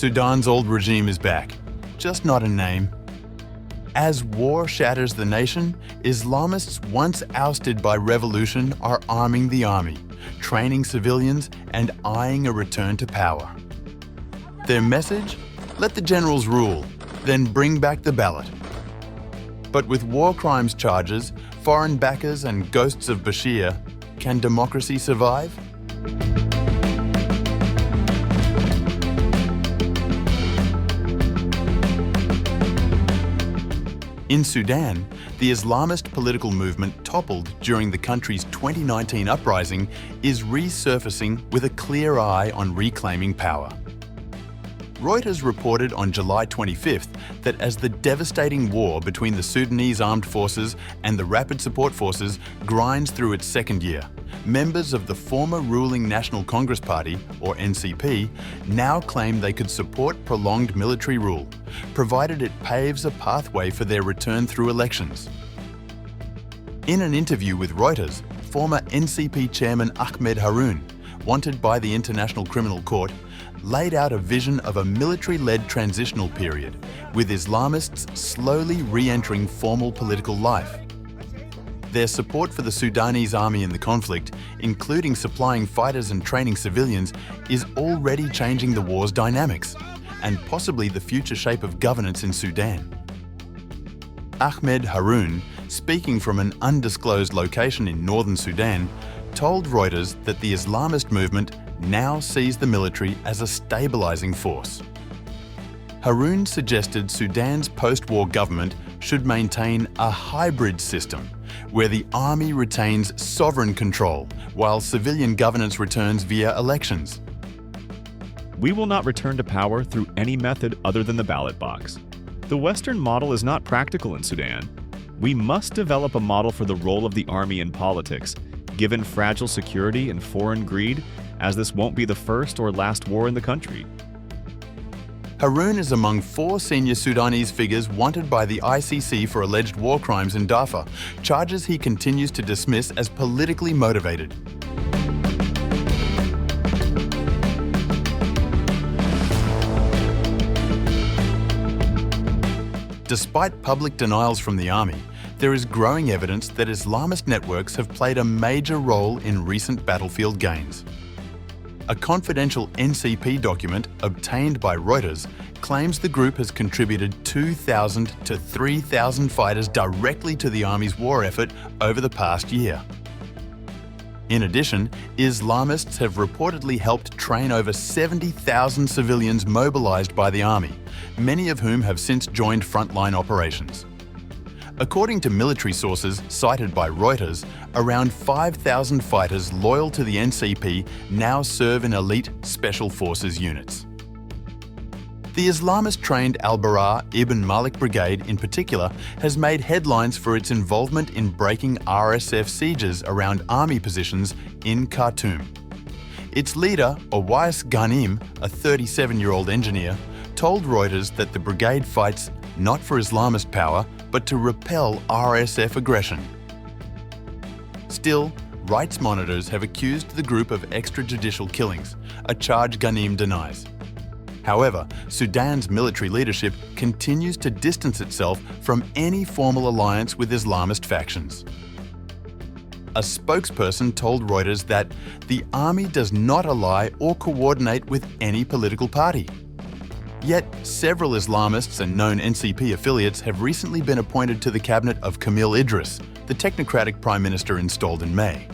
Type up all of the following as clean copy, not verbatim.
Sudan's old regime is back, just not in name. As war shatters the nation, Islamists once ousted by revolution are arming the army, training civilians, and eyeing a return to power. Their message? Let the generals rule, then bring back the ballot. But with war crimes charges, foreign backers, and ghosts of Bashir, can democracy survive? In Sudan, the Islamist political movement toppled during the country's 2019 uprising is resurfacing with a clear eye on reclaiming power. Reuters reported on July 25th that as the devastating war between the Sudanese armed forces and the Rapid Support Forces grinds through its second year, members of the former ruling National Congress Party, or NCP, now claim they could support prolonged military rule, provided it paves a pathway for their return through elections. In an interview with Reuters, former NCP chairman Ahmed Haroun, wanted by the International Criminal Court, laid out a vision of a military-led transitional period, with Islamists slowly re-entering formal political life. Their support for the Sudanese army in the conflict, including supplying fighters and training civilians, is already changing the war's dynamics, and possibly the future shape of governance in Sudan. Ahmed Haroun, speaking from an undisclosed location in northern Sudan, told Reuters that the Islamist movement now sees the military as a stabilizing force. Haroun suggested Sudan's post-war government should maintain a hybrid system where the army retains sovereign control while civilian governance returns via elections. We will not return to power through any method other than the ballot box. The Western model is not practical in Sudan. We must develop a model for the role of the army in politics, given fragile security and foreign greed, as this won't be the first or last war in the country. Haroun is among 4 senior Sudanese figures wanted by the ICC for alleged war crimes in Darfur, charges he continues to dismiss as politically motivated. Despite public denials from the army, there is growing evidence that Islamist networks have played a major role in recent battlefield gains. A confidential NCP document obtained by Reuters claims the group has contributed 2,000 to 3,000 fighters directly to the army's war effort over the past year. In addition, Islamists have reportedly helped train over 70,000 civilians mobilized by the army, many of whom have since joined frontline operations. According to military sources cited by Reuters, around 5,000 fighters loyal to the NCP now serve in elite Special Forces units. The Islamist-trained Al-Bara Ibn Malik Brigade in particular has made headlines for its involvement in breaking RSF sieges around army positions in Khartoum. Its leader, Owais Ghanim, a 37-year-old engineer, told Reuters that the brigade fights not for Islamist power, but to repel RSF aggression. Still, rights monitors have accused the group of extrajudicial killings, a charge Ghanim denies. However, Sudan's military leadership continues to distance itself from any formal alliance with Islamist factions. A spokesperson told Reuters that the army does not ally or coordinate with any political party. Yet, several Islamists and known NCP affiliates have recently been appointed to the cabinet of Camille Idris, the technocratic prime minister installed in May.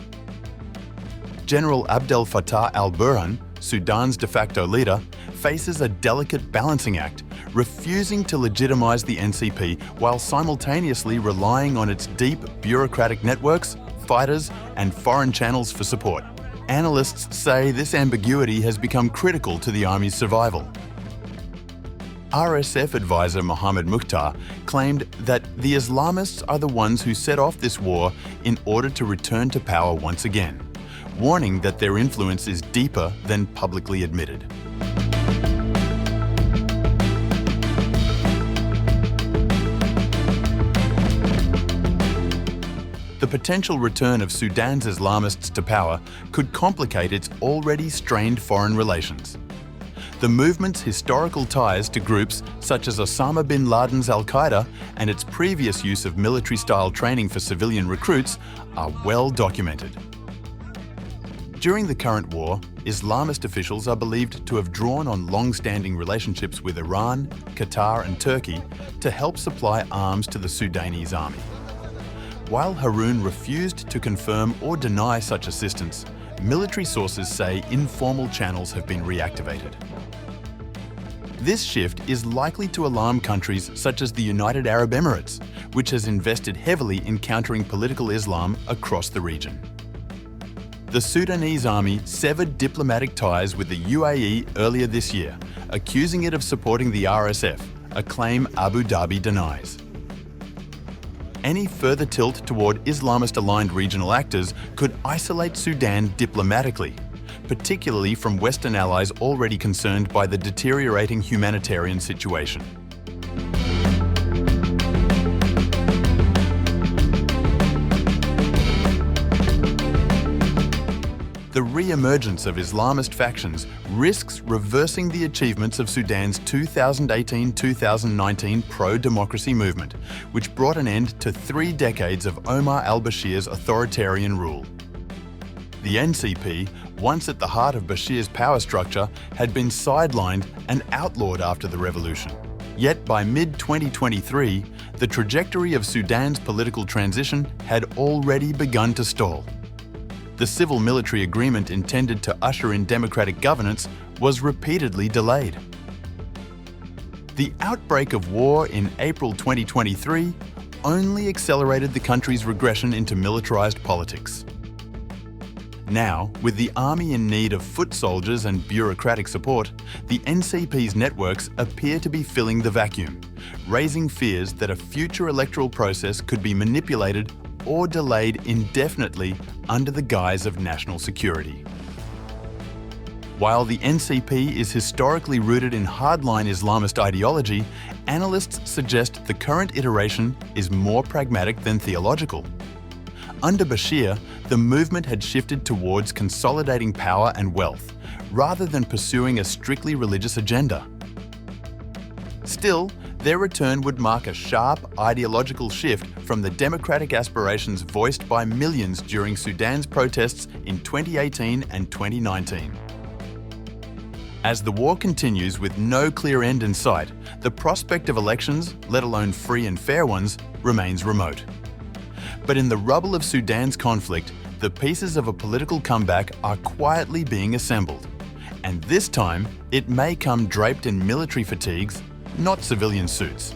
General Abdel Fattah al-Burhan, Sudan's de facto leader, faces a delicate balancing act, refusing to legitimize the NCP while simultaneously relying on its deep bureaucratic networks, fighters, and foreign channels for support. Analysts say this ambiguity has become critical to the army's survival. RSF advisor Mohammed Mukhtar claimed that the Islamists are the ones who set off this war in order to return to power once again, warning that their influence is deeper than publicly admitted. The potential return of Sudan's Islamists to power could complicate its already strained foreign relations. the movement's historical ties to groups such as Osama bin Laden's Al-Qaeda and its previous use of military-style training for civilian recruits are well documented. During the current war, Islamist officials are believed to have drawn on long-standing relationships with Iran, Qatar and Turkey to help supply arms to the Sudanese army. While Haroon refused to confirm or deny such assistance, military sources say informal channels have been reactivated. This shift is likely to alarm countries such as the United Arab Emirates, which has invested heavily in countering political Islam across the region. The Sudanese army severed diplomatic ties with the UAE earlier this year, accusing it of supporting the RSF, a claim Abu Dhabi denies. Any further tilt toward Islamist-aligned regional actors could isolate Sudan diplomatically, particularly from Western allies already concerned by the deteriorating humanitarian situation. The re-emergence of Islamist factions risks reversing the achievements of Sudan's 2018-2019 pro-democracy movement, which brought an end to 3 decades of Omar al-Bashir's authoritarian rule. The NCP, once at the heart of Bashir's power structure, had been sidelined and outlawed after the revolution. Yet by mid-2023, the trajectory of Sudan's political transition had already begun to stall. The civil-military agreement intended to usher in democratic governance was repeatedly delayed. The outbreak of war in April 2023 only accelerated the country's regression into militarized politics. Now, with the army in need of foot soldiers and bureaucratic support, the NCP's networks appear to be filling the vacuum, raising fears that a future electoral process could be manipulated or delayed indefinitely under the guise of national security. While the NCP is historically rooted in hardline Islamist ideology, analysts suggest the current iteration is more pragmatic than theological. Under Bashir, the movement had shifted towards consolidating power and wealth, rather than pursuing a strictly religious agenda. Still, their return would mark a sharp ideological shift from the democratic aspirations voiced by millions during Sudan's protests in 2018 and 2019. As the war continues with no clear end in sight, the prospect of elections, let alone free and fair ones, remains remote. But in the rubble of Sudan's conflict, the pieces of a political comeback are quietly being assembled. And this time, it may come draped in military fatigues, not civilian suits.